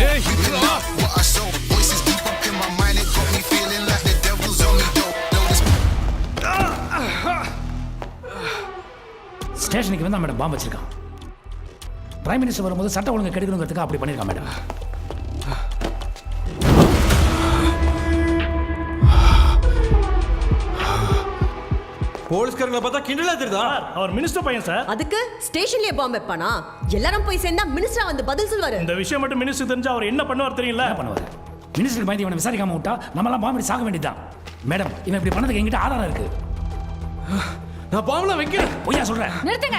what I show. Voices deep up in my mind, it got me feeling like the devil's on me. ஸ்டேஷனுக்கு வந்து madam பாம்பு வச்சிருக்கான். Prime minister வரும்போது சட்ட ஒழுங்கு கெடுக்கணுங்கிறதுக்கு அப்படி பண்ணியிருக்கான் மேடம். போலீஸ்காரங்களை பார்த்தா கிண்டலா தெரியுதா? அவர் மினிஸ்டர் பையன் சார். அதுக்கு ஸ்டேஷன்லயே பாம்பு வைப்பானா? எல்லாரும் போய் சேர்ந்தா மினிஸ்டர் வந்து பதில் சொல்வாரு. இந்த விஷயம் மட்டும் மினிஸ்டர் தெரிஞ்சா அவர் என்ன பண்ணுவார் தெரியல? என்ன பண்ணுவார்? மினிஸ்டர் பயந்து இவனை விசாரிக்காம விட்டா நம்மளாம் பாம்பு சாக வேண்டியதுதான். மேடம் இவன் இப்படி பண்ணதுக்கு என்கிட்ட ஆதாரம் இருக்கு. நான் பாம்புலாம் வைக்கிறேன். பொய்யா சொல்றேன். நிறுத்துங்க.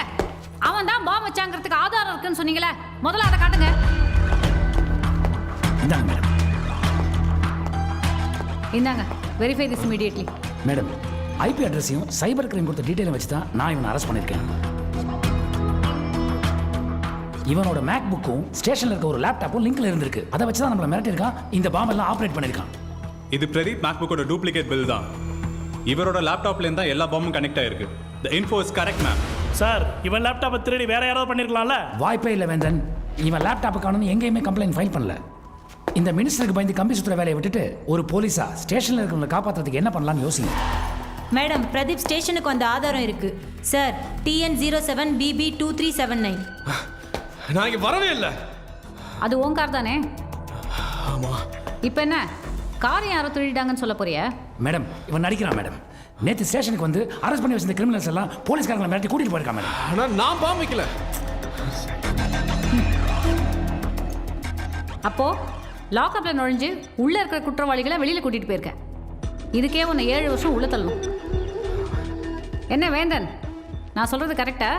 அவன் தான் பாம்பு வச்சாங்கிறதுக்கு ஆதாரம் இருக்குன்னு சொன்னீங்களே, முதல்ல அதை காட்டுங்க. இந்தாங்க மேடம். இந்தாங்க, verify this immediately. Madam IP அட்ரஸையும் சைபர் கிரைம் கொடுத்த டீட்டெயிலும் வச்சு தான் நான் இவனை அரெஸ்ட் பண்ணியிருக்கேன். இவனோட மேக் புக்கும் ஸ்டேஷன்ல இருக்க ஒரு லேப்டாப்பும் லிங்க்ல இருந்திருக்கு. அதை வச்சு தான் நம்மள மிரட்டிருக்கான். இந்த பாம்பெல்லாம் ஆப்ரேட் பண்ணியிருக்கான். இது பிரதீப் மேக் புக்கோட டூப்ளிகேட் பில் தான். இவரோட லேப்டாப்ல இருந்தா எல்லா பாம்பும் கனெக்ட் ஆயிருக்கு. The info is correct ma'am. Sir இவன் லேப்டாப்பை திருடி வேற யாராவது பண்ணிருக்கலாம்ல? வாய்ப்பே இல்லை வேந்தன். இவன் லேப்டாப்புக்கானு எங்கேயுமே கம்ப்ளைண்ட் ஃபைல் பண்ணல. இந்த மினிஸ்டருக்கு பயந்து கம்பி சுத்துற வேலையை விட்டுட்டு ஒரு போலீஸா ஸ்டேஷன்ல இருக்கிறவங்களை காப்பாற்றுறதுக்கு என்ன பண்ணலாம்னு யோசிங்க. மேடம் பிரதீப் ஸ்டேஷனுக்கு வந்த ஆதாரம் இருக்கு சார். TN07BB2379. நான் இங்க வரவே இல்லை. அது உன் கார் தானே? ஆமா. இப்போ என்ன கார் யாரோ திருடிட்டாங்கன்னு சொல்ல போறியா? மேடம் இவன் நடிக்கிறான் மேடம். நேற்று ஸ்டேஷனுக்கு வந்து அரெஸ்ட் பண்ணி வச்சிருந்த கிரிமினல்ஸ் எல்லாம் போலீஸ்காரங்களை மிரட்டி கூட்டிட்டு போயிருக்கான் மேடம். ஆனா நான் பாம்பு வைக்கல. அப்போ லாக்அப்ல நுழைஞ்சு உள்ள இருக்கிற குற்றவாளிகளை வெளியில கூட்டிட்டு போயிருக்கேன். இதுக்கே உன்னை 7 வருஷம் உள்ள தள்ளணும். என்ன வேந்தன், நான் சொல்றது கரெக்டா?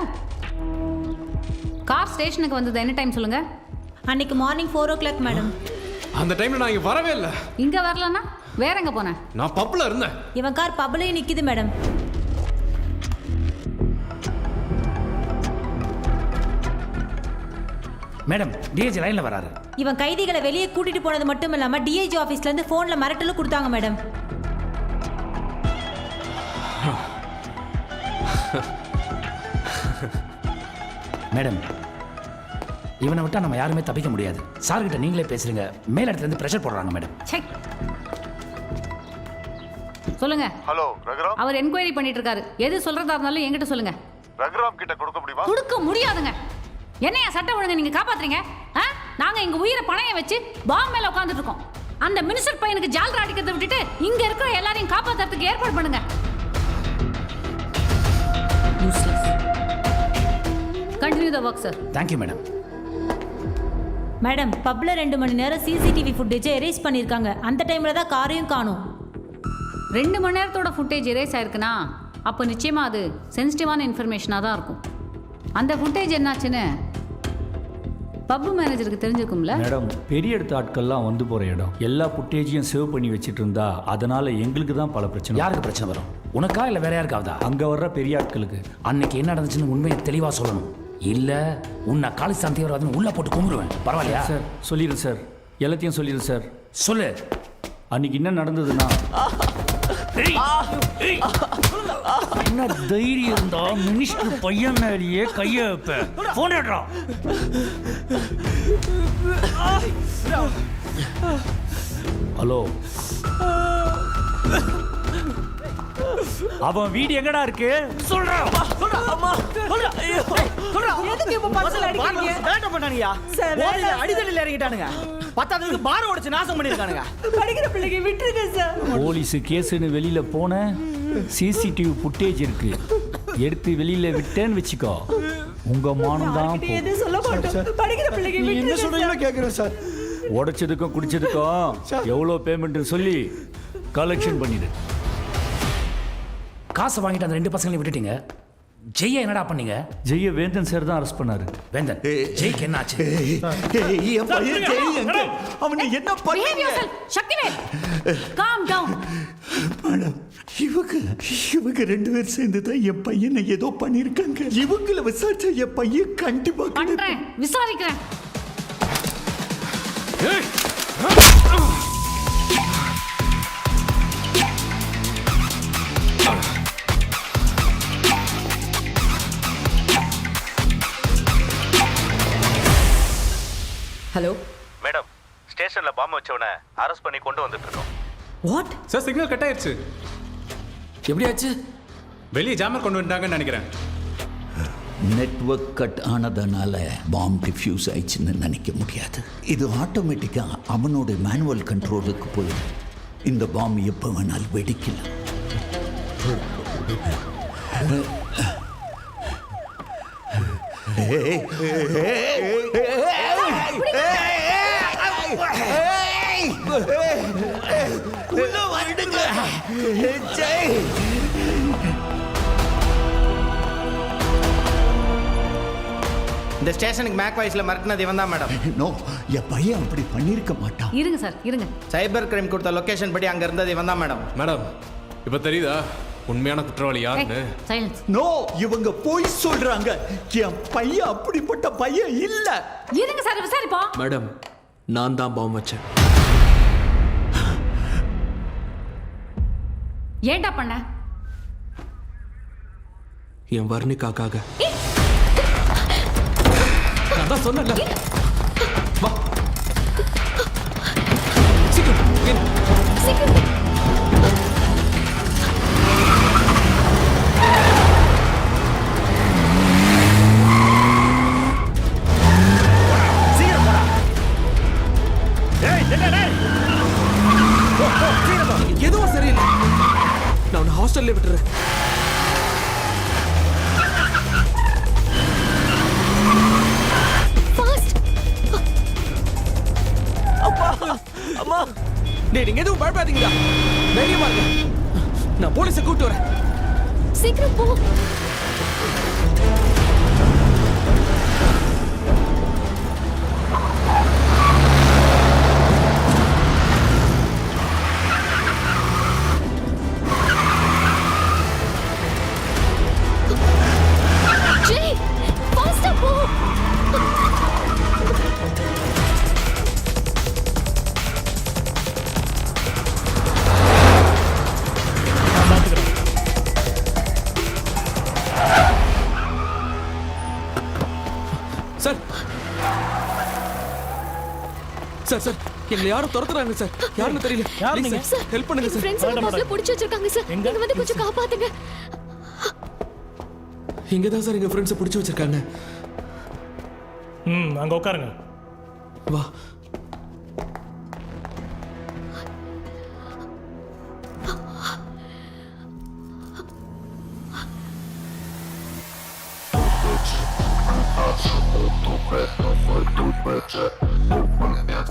கார் ஸ்டேஷனுக்கு வந்தது என்ன டைம் சொல்லுங்க? அன்னைக்கு மார்னிங் 4 o'clock மேடம். அந்த டைம்ல நான் இங்க வரவே இல்லை. இங்க வரலன்னா வேற எங்க போனேன்? நான் பப்ல இருந்தேன். இவன் கார் பப்லயே நிக்குது மேடம். மேடம் டிஐஜி லைன்ல வராரு. இவன் கைதிகளை வெளியே கூட்டிட்டு போனது மட்டும் இல்லாம டிஐஜி ஆபீஸ்ல இருந்து போன்ல மிரட்டலும் கொடுத்தாங்க மேடம். மேடம் இவனை விட்டா நம்ம யாருமே தப்பிக்க முடியாது. சார் கிட்ட நீங்களே பேசுறீங்க. மேல் இடத்துல இருந்து பிரஷர் போடுறாங்க மேடம். சொல்லுங்க. ஹலோ ரகுராம். அவர் என்கொயரி பண்ணிட்டு இருக்காரு. எது சொல்றதா இருந்தாலும் என்கிட்ட சொல்லுங்க. ரகுராம் கிட்ட கொடுக்க முடியுமா? கொடுக்க முடியாதுங்க. என்னையா சட்ட ஒழுங்கை நீங்க காப்பாத்துறீங்க? நாங்க எங்க உயிரை பணைய வச்சு பாம் மேல உட்கார்ந்துட்டு இருக்கோம். அந்த மினிஸ்டர் பையனுக்கு ஜால்ரா அடிக்கிறத விட்டுட்டு இங்க இருக்கிற எல்லாரையும் காப்பாத்துறதுக்கு ஏற்பாடு பண்ணுங்க. Continue the work sir. Thank you madam. Madam பப்ல 2 மணி நேரம் சிசிடிவி ஃபுட்டேஜை எரேஸ் பண்ணிருக்காங்க. அந்த டைம்ல தான் காரையும் காணோம். 2 மணி நேரத்தோட ஃபுட்டேஜ் எரேஸ் ஆயிருக்குன்னா அப்போ நிச்சயமா அது சென்சிட்டிவான இன்ஃபர்மேஷனாக தான் இருக்கும். அந்த ஃபுட்டேஜ் என்னாச்சுன்னு பப் மேனேஜருக்கு தெரிஞ்சிருக்கும்ல? மேடம் பெரிய இடத்து ஆட்கள்லாம் வந்து போகிற இடம். எல்லா ஃபுட்டேஜையும் சேவ் பண்ணி வச்சுட்டு இருந்தா அதனால எங்களுக்கு தான் பல பிரச்சனை. யாருக்கு பிரச்சனை வரும்? உனக்கா இல்லை வேற யாருக்காவதா? அங்கே வர்ற பெரிய ஆட்களுக்கு. அன்னைக்கு என்ன நடந்துச்சுன்னு உண்மையை தெளிவாக சொல்லணும். இல்லை உன்னை காலிஸ்தான் தீவிரவாதம் உள்ள போட்டு கும்பிடுவேன். பரவாயில்லையா சார்? சொல்லிடுறேன் சார், எல்லாத்தையும் சொல்லிடுறேன் சார். சொல்லு. அன்னைக்கு என்ன நடந்ததுன்னா, என்ன தைரியம் இருந்தா மினிஸ்டர் பையன் மேலேயே கைய வைப்பேன். போன் எடுறா. ஹலோ, அவன் வீடு எங்கடா இருக்கு? சொல்றா. போலீஸ் கேஸ்னு வெளியில போன சிசிடிவி ஃபுட்டேஜ் இருக்கு. எடுத்து வெளியில விட்டேன்னு வச்சுக்கோ, உங்க மானம் தான். உடைச்சதுக்கும் குடிச்சதுக்கும் எவ்வளோ பேமெண்ட் சொல்லி கலெக்ஷன் பண்ணிடு. காசை வாங்கிட்டு அந்த 2 பசங்களையும் விட்டுட்டீங்க. ஜெய்ய என்னடா பண்ணீங்க? ஜெய்ய வேந்தன் சார் தான் அரெஸ்ட் பண்ணாரு. வேந்தன் ஜெய்க்கு என்ன ஆச்சு? அவனை என்ன பண்ணீங்க? Sakthivel calm down. மேடம் இவங்க 2 பேர் சேர்ந்து தான் என் பையனை ஏதோ பண்ணிருக்காங்க. இவங்கள விசாரிச்சா என் பையன் கண்டிப்பா பண்றேன், விசாரிக்கிறேன். ஹலோ மேடம், ஸ்டேஷன்ல பாம்பு வச்சவனை அரெஸ்ட் பண்ணி கொண்டு வந்துட்டு இருக்கோம். வாட்? சார் சிக்னல் கட் ஆயிடுச்சு. எப்படியாச்சு? வெளியே ஜாமர் கொண்டு வந்துட்டாங்கன்னு நினைக்கிறேன். நெட்வொர்க் கட் ஆனதுனால பாம் டிஃப்யூஸ் ஆயிடுச்சுன்னு நினைக்க முடியாது. இது ஆட்டோமேட்டிக்காக அவனோட மேனுவல் கண்ட்ரோலுக்கு போயிடும். இந்த பாம் எப்போ வேணாலும் வெடிக்கலாம். இந்த ஸ்டேஷனுக்கு மேக் வாய்ஸ்ல மிரட்டினது இவன் தான் மேடம். நோ, என் பையன் அப்படி பண்ணியிருக்க மாட்டான். இருங்க சார் இருங்க. சைபர் கிரைம் கொடுத்த லொகேஷன் படி அங்க இருந்தது இவன் தான் மேடம். மேடம் இப்போ தெரியுதா உண்மையான குற்றவாளி யாருன்னு? சைலன்ஸ். நோ, இவங்க போய் சொல்றாங்க. என் பையன் அப்படிப்பட்ட பையன் இல்ல. இருங்க சார் விசாரிப்போம். மேடம் நான் தான் பாம்பு வச்சேன். ஏன்டா பண்ண? என் வர்ணிக்காக. நான் தான் சொன்னேன்ல. வா சீக்கிரம் சீக்கிரம். எதுவும் சரியில்லை. நான் உன்னை ஹாஸ்டல்ல விட்டுறேன். அம்மா டேய் நீங்க எதுவும் பயப்படாதீங்கடா. தைரியமா இருங்க. நான் போலீஸை கூப்பிட்டு வரேன். சீக்கிரம் போ. ஜெய் ஃபாஸ்டா போ. சார் சார் சார் எங்களை யாரும் துரத்துறாங்க சார். யாருன்னு தெரியல. யார் நீங்க? ஹெல்ப் பண்ணுங்க சார். ஃப்ரெண்ட்ஸ் எல்லாம் பஸ்ல புடிச்சு வச்சிருக்காங்க சார். நீங்க வந்து கொஞ்சம் காப்பாத்துங்க. இங்க தான் சார் எங்க ஃப்ரெண்ட்ஸ் பிடிச்சு வச்சிருக்காங்க. அங்க உட்காருங்க. வா.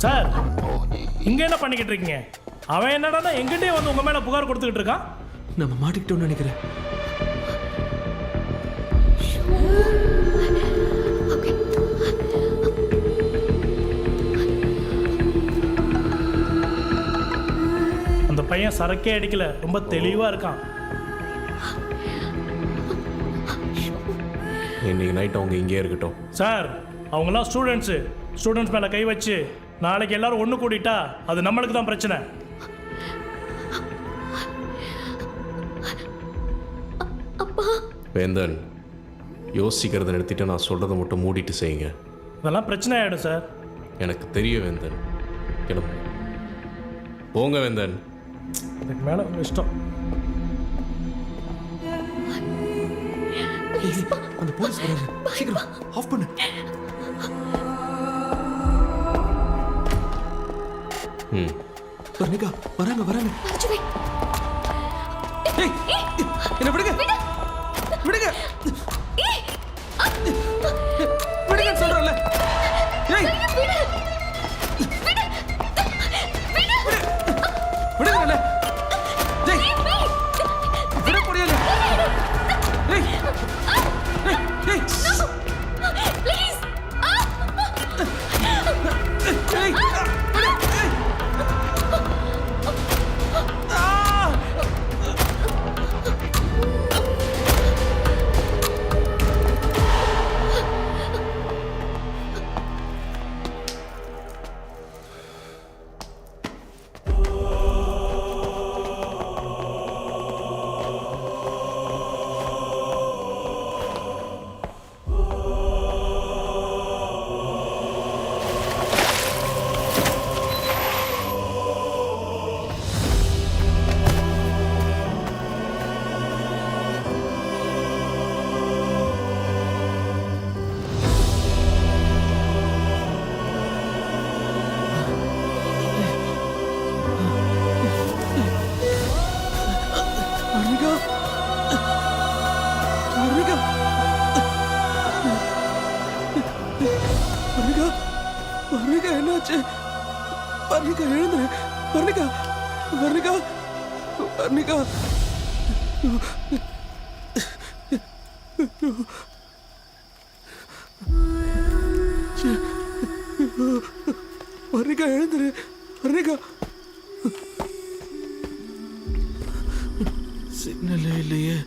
சார் இங்க என்ன பண்ணிக்கிட்டு இருக்கீங்க? அவன் என்னடா எங்கிட்டே வந்து உங்க மேல புகார் கொடுத்துக்கிட்டு இருக்கான். நம்ம மாட்டிக்கிட்டோம்னு நினைக்கிறேன். அந்த பையன் சரக்கே அடிக்கல, ரொம்ப தெளிவா இருக்கான். இன்னைக்கு நைட் அவங்க இங்கே இருக்கட்டும். சார் அவங்கெல்லாம் ஸ்டூடெண்ட்ஸ் மேல கை வச்சு நாளைக்கு எல்லாரும் ஒன்று கூட்டிட்டா அது நம்மளுக்கு தான் பிரச்சனை. வேந்தன் யோசிக்கிறத நிறுத்திட்டு நான் சொல்றதை மட்டும் மூடிட்டு செய்யுங்க. அதெல்லாம் பிரச்சனை ஆயிடும் சார். எனக்கு தெரிய வேந்தன். கிளம்பு போங்க வேந்தன். இதுக்கு மேல உங்க இஷ்டம். அந்த போலீஸ் வராரு. சீக்கிரம் ஆஃப் பண்ணு. வர்ணிகா வராங்க வராங்க. ஏய் என்ன விடுங்க விடுங்க விடுங்க சொல்றேன்ல. ஏய் விடுங்கல. ஜெய் விட முடியல. ஏய் ஏய் ப்ளீஸ். ஏய் வர்ணிகா என்னாச்சு? வர்ணிகா எழுந்துரு. வர்ணிகா வர்ணிகா வர்ணிகா வர்ணிகா எழுந்துரு. வர்ணிகா சிக்னலே இல்லையே.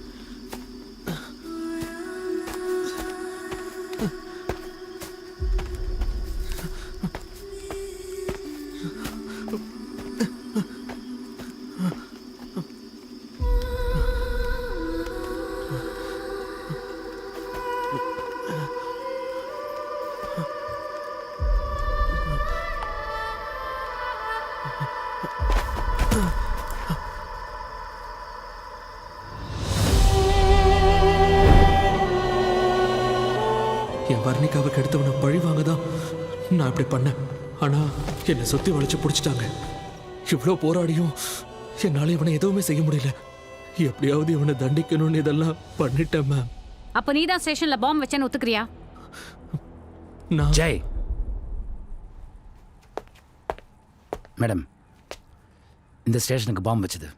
என் வர்ணிகாவை கெடுத்தவனை பழி வாங்க தான் நான் இப்படி பண்ணேன். ஆனா என்னை சுத்தி வளைச்சு பிடிச்சிட்டாங்க. இவ்வளோ போராடியும் என்னால இவனை எதுவுமே செய்ய முடியல. எப்படியாவது இவனை தண்டிக்கணும்னு இதெல்லாம் பண்ணிட்டேன் மேம். அப்போ நீ தான் ஸ்டேஷனில் பாம்பு வச்சேன்னு ஒத்துக்கிறியா? நான் ஜெய் மேடம், இந்த ஸ்டேஷனுக்கு பாம்பு வச்சது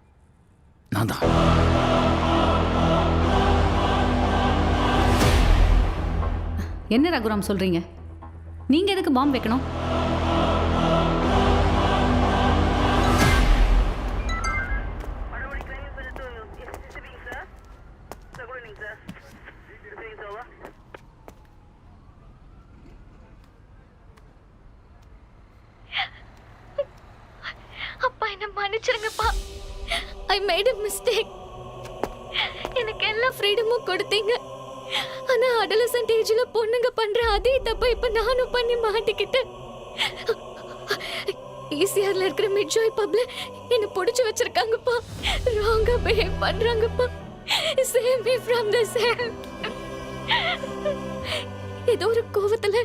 நான் தான். என்ன ரகுராம் சொல்றீங்க? நீங்க எதுக்கு பாம்பு வைக்கணும்? அப்பா என்ன மன்னிச்சிருங்கப்பா. I made a mistake. எனக்கு எல்லா ஃப்ரீடமும் கொடுத்தீங்க. ஆனா அடலசன்ட் ஏஜ்ல பொண்ணுங்க பண்ற அதே தப்ப இப்ப நானும் பண்ணி மாட்டிக்கிட்டேன். ஈசிஆர்ல இருக்கிற மிட்ஜாய் பப்ல என்ன புடிச்சு வச்சிருக்காங்கப்பா. ராங்கா பிஹேவ் பண்றாங்கப்பா. Save me from this hell. ஏதோ ஒரு கோவத்துல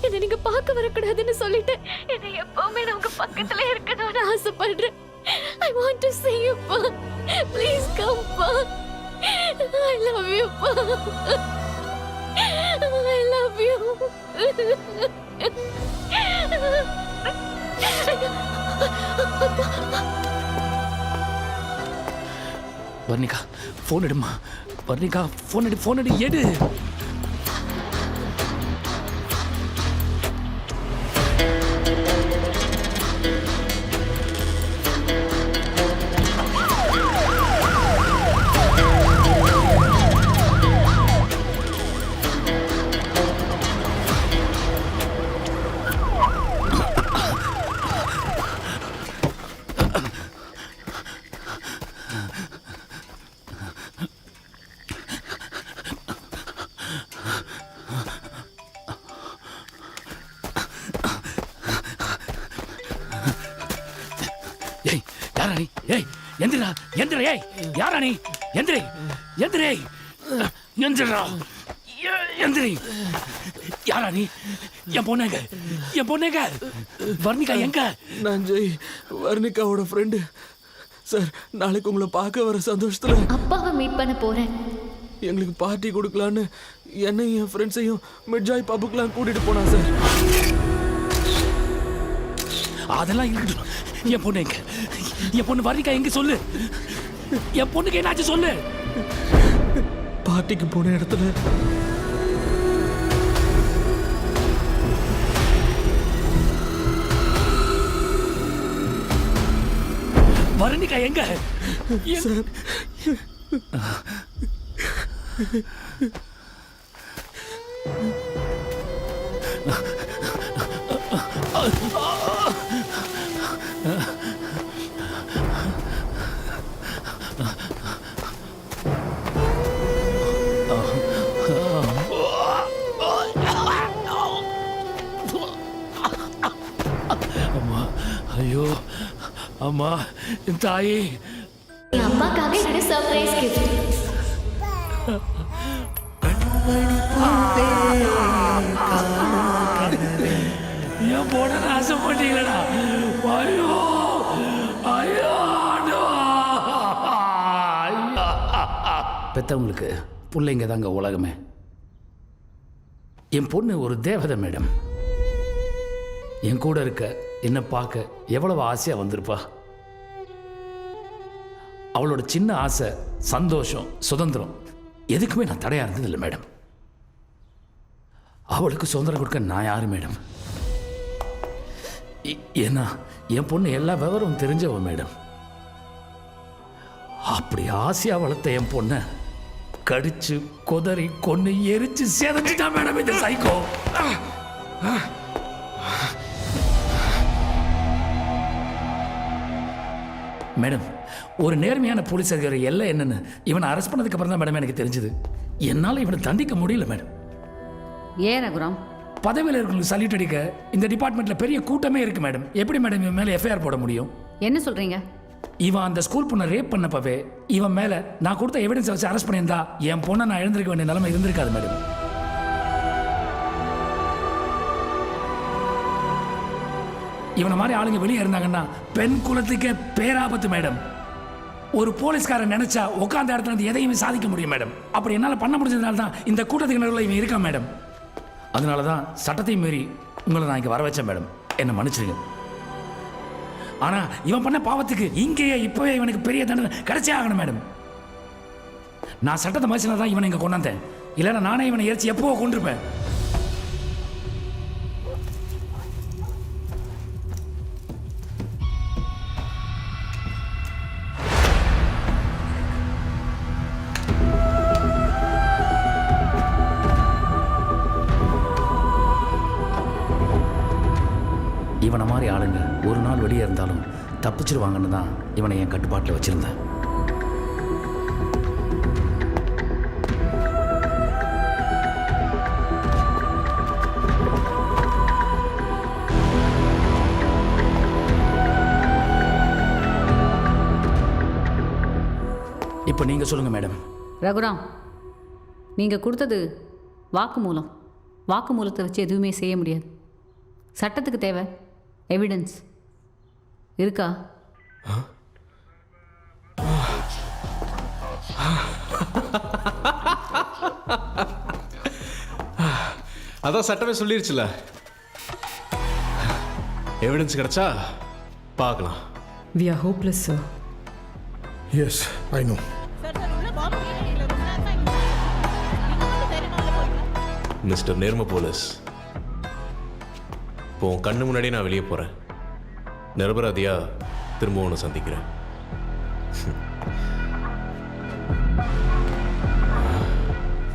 என்ன நீங்க பார்க்க வரக்கூடாதுன்னு சொல்லிட்டு என்ன எப்பவுமே நான் உங்க பக்கத்துல இருக்கணும்னு ஆசைப்படுறேன். I want to see you, pa. Please come, pa. I love you, pa. I love you. Varnika phone எடுமா. வர்ணிகா ஃபோன் எடு. ஏய் யாரா நீ? ஏய் எந்திரா. ஏய் யாரா நீ? எந்திரி. எந்திரா. எந்திரி. யாரா நீ? என் பொண்ணுங்க வர்ணிகா எங்க? நான் ஜெய், வர்ணிகாவோட ஃப்ரெண்டு சார். நாளைக்கு உங்களை பார்க்க வர சந்தோஷத்துல அப்பாவை மீட் பண்ண போறேன். எங்களுக்கு பார்ட்டி கொடுக்கலான்னு என்னையும் என் ஃப்ரெண்ட்ஸையும் மிட்ஜாய் பப்புக்கெல்லாம் கூட்டிட்டு போனா சார். அதெல்லாம் இருக்கட்டும். என் பொண்ணு வர்ணிகா எங்க சொல்லு. என் பொண்ணுக்கு என்னாச்சு சொல்லு. பார்ட்டிக்கு போன இடத்துல வர்ணிகா எங்க? சார் ஐயோ அம்மா, என் தாயே. என் அப்பாக்காக என்னோட சர்ப்ரைஸ் கிஃப்ட். என் பொண்ணு நாசம் பண்ணிங்களா? ஐயோ ஐயோ. பெத்தவங்களுக்கு பிள்ளைங்க தாங்க உலகமே. என் பொண்ணு ஒரு தேவதை மேடம். என் கூட இருக்க என்ன பார்க்க எவ்வளவு ஆசையாக வந்திருப்பா. அவளோட சின்ன ஆசை, சந்தோஷம், சுதந்திரம் எதுக்குமே நான் தடையாக இருந்ததில்லை மேடம். அவளுக்கு சுதந்திரம் கொடுக்க நான் யாரு மேடம்? ஏன்னா என் பொண்ணு எல்லா விவரமும் தெரிஞ்சவ மேடம். அப்படி ஆசையா வளர்த்த என் பொண்ணை கடிச்சு கொதறி கொன்னு எரிச்சு சேதஞ்சிட்டா மேடம் இந்த சைக்கோ. மேடம், ஒரு நேர்மையான போலீஸ் அதிகாரி எல்லாம் என்னன்னு இவனை அரெஸ்ட் பண்ணதுக்கு அப்புறம் தான் மேடம் எனக்கு தெரிஞ்சது. என்னால் இவனை தண்டிக்க முடியல மேடம். ஏன் ரகுராம்? பதவியில் இருக்கிறவங்களுக்கு சல்யூட் அடிக்க இந்த டிபார்ட்மெண்ட்ல பெரிய கூட்டமே இருக்கு மேடம். எப்படி மேடம் இவன் மேலே எஃப்ஐஆர் போட முடியும்? என்ன சொல்றீங்க? இவன் அந்த ஸ்கூல் பொண்ணை ரேப் பண்ணப்பவே இவன் மேல நான் கொடுத்த எவிடன்ஸ் வச்சு அரெஸ்ட் பண்ணியிருந்தா என் பொண்ணை நான் எழுந்திருக்க வேண்டிய நிலைமை இருந்திருக்காது மேடம். இவனை மாதிரி ஆளுங்க வெளியே இருந்தாங்கன்னா பெண் குலத்துக்கே பேராபத்து மேடம். ஒரு போலீஸ்காரன் நினைச்சா உட்காந்த இடத்துல இருந்து எதையுமே சாதிக்க முடியும் மேடம். அப்படி என்னால் பண்ண முடிஞ்சதுனால தான் இந்த கூட்டத்துக்கு நடுவில் இவன் இருக்கான் மேடம். அதனால தான் சட்டத்தையும் மீறி உங்களை நான் இங்கே வர வச்சேன் மேடம். என்னை மன்னிச்சிருங்க. ஆனா இவன் பண்ண பாவத்துக்கு இங்கேயே இப்பவே இவனுக்கு பெரிய தண்டனை கிடைச்சே ஆகணும் மேடம். நான் சட்டத்தை மதிச்சுனா தான் இவனை இங்க கொண்டாந்தேன். இல்லைன்னா நானே இவனை எரிச்சு எப்போ கொண்டிருப்பேன். இவனை மாதிரி ஆளுங்க ஒரு நாள் வெளியே இருந்தாலும் தப்பிச்சிருவாங்கன்னு தான் இவனை என் கட்டுப்பாட்டில் வச்சிருந்தேன். இப்போ நீங்க சொல்லுங்க மேடம். ரகுராம், நீங்க கொடுத்தது வாக்குமூலம். வாக்குமூலத்தை வச்சு எதுவுமே செய்ய முடியாது. சட்டத்துக்கு தேவை எவிடன்ஸ் இருக்கா? அதான் சட்டமே சொல்லிருச்சுல. எவிடன்ஸ் கிடைச்சா பார்க்கலாம். We are hopeless, sir. Yes, I know. Mister நேர்ம போலீஸ், இப்போ உன் கண்ணு முன்னாடி நான் வெளியே போகிறேன். நிரபராதியா திரும்ப ஒன்று சந்திக்கிறேன்.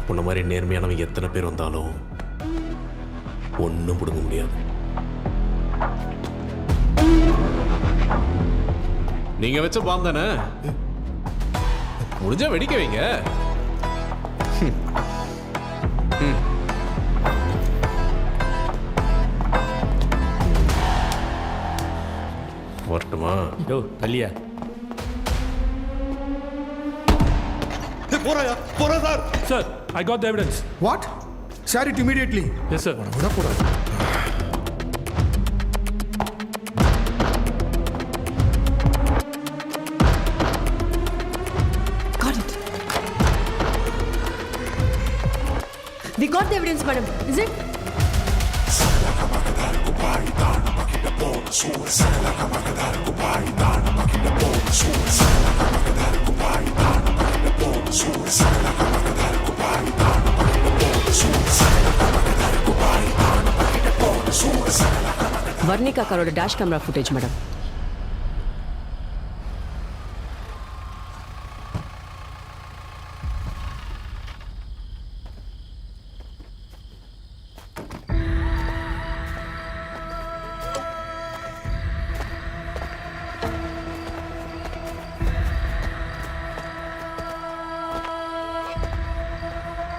உன்ன மாதிரி நேர்மையானவங்க எத்தனை பேர் வந்தாலும் ஒன்றும் பிடுங்க முடியாது. நீங்க வச்ச பாம் தானே, முடிஞ்சா வெடிக்க வைங்க. வரட்டுமா? யோ தள்ளியா போறாயா? போறா sir. Sir, I got the evidence. What? Share it immediately. Yes, sir. விடக்கூடாது. Got it. We got the evidence, madam. Is it? Varnika காரோட டேஷ் கேமரா ஃபுட்டேஜ் மேடம்.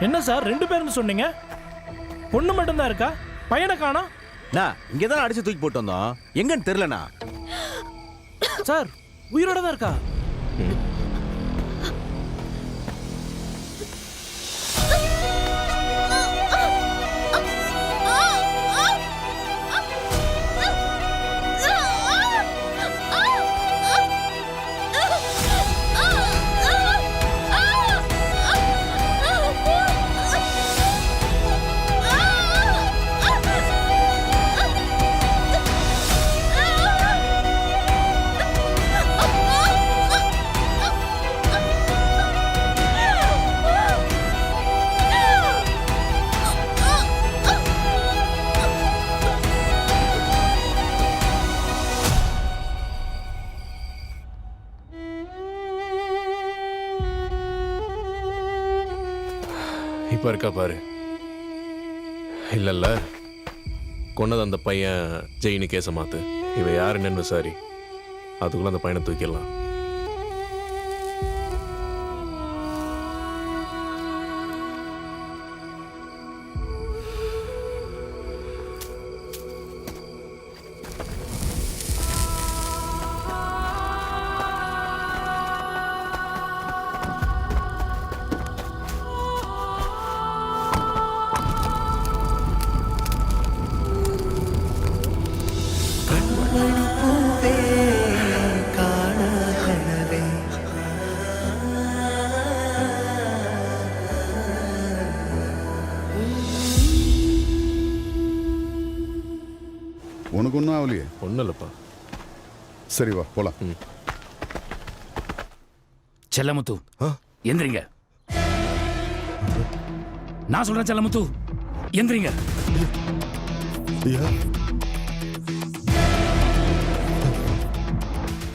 என்ன சார் 2 பேர்னு சொன்னீங்க? பொண்ணு மட்டும்தான் இருக்கா? பையனை காணோம். நான் இங்கே தான் அடிச்சு தூக்கி போட்டு வந்தோம். எங்கன்னு தெரியலண்ணா. சார் உயிரோட தான் இருக்கா? சிரிப்பா இருக்கா பாரு. இல்லைல்ல, கொன்னது அந்த பையன் ஜெயினு கேஸை மாத்து. இவ யாருன்னு விசாரி, அதுக்குள்ள அந்த பையனை தூக்கிடலாம். உனக்கு ஒன்றும் ஆகலையே? ஒன்றும் இல்லைப்பா. சரி வா போலாம். செல்லமுத்து எந்திரிங்க. நான் சொல்றேன் செல்லமுத்து எந்திரிங்க.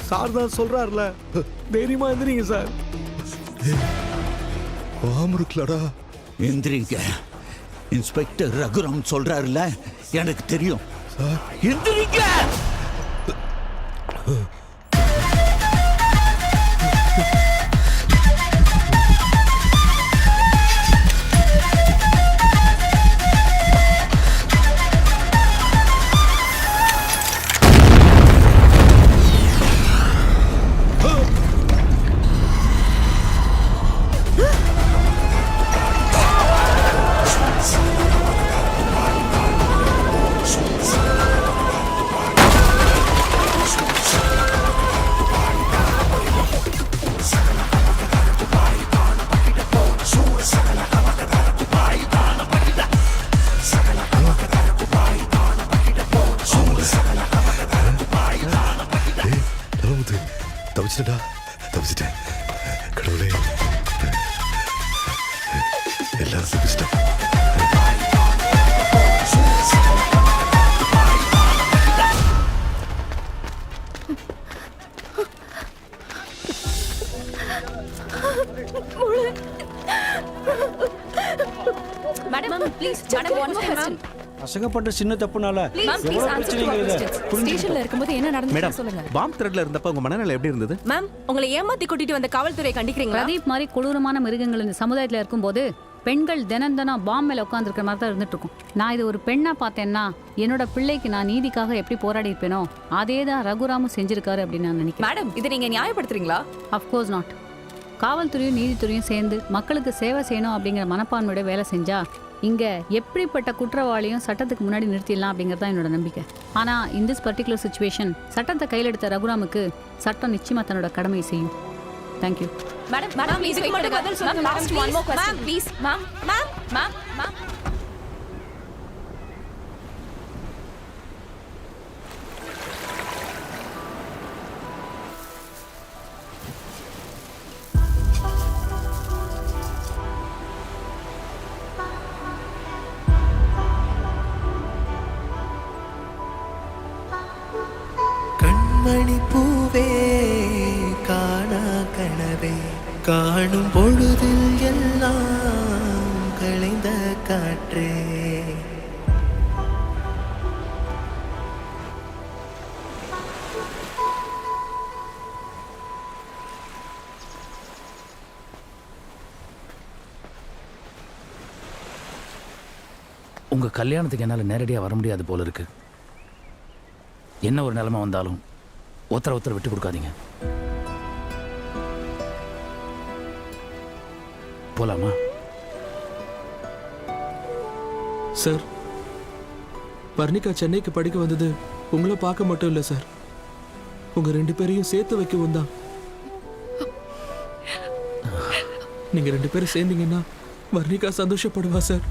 சார் தான் சொல்றாருல, தைரியமா எந்திரிங்க சார். இருக்குலடா. எந்திரிங்க. இன்ஸ்பெக்டர் ரகுராம் சொல்றாருல, எனக்கு தெரியும். எந்திரிங்க. தப்பிச்சிட்டேன் கடவுளே, எல்லாரும் தப்பிச்சிட்டேன். Madam please madam one question. பசங்க பண்ற சின்ன தப்புனால எவ்வளவு பிரச்சனைகள் ஸ்டேஷன்ல இருக்கும்போது என்ன நடந்துச்சு சொல்லுங்க. பாம் த்ரெட்ல இருந்தப்ப உங்க மனநிலை எப்படி இருந்தது? மேம், உங்களை ஏமாத்தி கூட்டிட்டு வந்த காவல்துறை கண்டிக்கிறீங்களா? பிரதீப் மாதிரி கொடூரமான மிருகங்கள் இந்த சமுதாயத்தில் இருக்கும்போது பெண்கள் தினம் பாம் மேல உட்காந்துருக்கிற மாதிரி தான் இருந்துட்டு இருக்கும். நான் இது ஒரு பெண்ணா பார்த்தேன்னா என்னோட பிள்ளைக்கு நான் நீதிக்காக எப்படி போராடி இருப்பேனோ அதே தான் ரகுராமும் செஞ்சிருக்காரு அப்படின்னு நான் நினைக்கிறேன். மேடம், இதை நீங்க நியாயப்படுத்துறீங்களா? Of course not. காவல்துறையும் நீதித்துறையும் சேர்ந்து மக்களுக்கு சேவை செய்யணும் அப்படிங்கிற மனப்பான்மையோட வேலை செஞ்சா இங்க எப்படிப்பட்ட குற்றவாளியும் சட்டத்துக்கு முன்னாடி நிறுத்திடலாம் அப்படிங்கிறது தான் என்னோட நம்பிக்கை. ஆனா இன் திஸ் பர்டிகுலர் சிச்சுவேஷன் சட்டத்தை கையில் எடுத்த ரகுராமுக்கு சட்டம் நிச்சயமா தன்னோட கடமையை செய்யும். Thank you. Madam madam please wait பண்ணுங்க. பதில் சொல்லுங்க. Last one more question please. Ma'am ma'am ma'am ma'am கண்மணி பூவே காணா கனவே காணும் பொழுதில் எல்லாம் களைந்த காற்றே. உங்க கல்யாணத்துக்கு என்னால நேரடியா வர முடியாது போல இருக்கு. என்ன ஒரு நிலைமை வந்தாலும் ஒருத்தர விட்டு கொடுக்காதீங்க. போலாமா? சார், வர்ணிகா சென்னைக்கு படிக்க வந்தது உங்களை பார்க்க மட்டும் இல்லை சார், உங்க 2 பேரையும் சேர்த்து வைக்கவும் தான். நீங்க 2 பேரும் சேர்ந்தீங்கன்னா வர்ணிகா சந்தோஷப்படுவா சார்.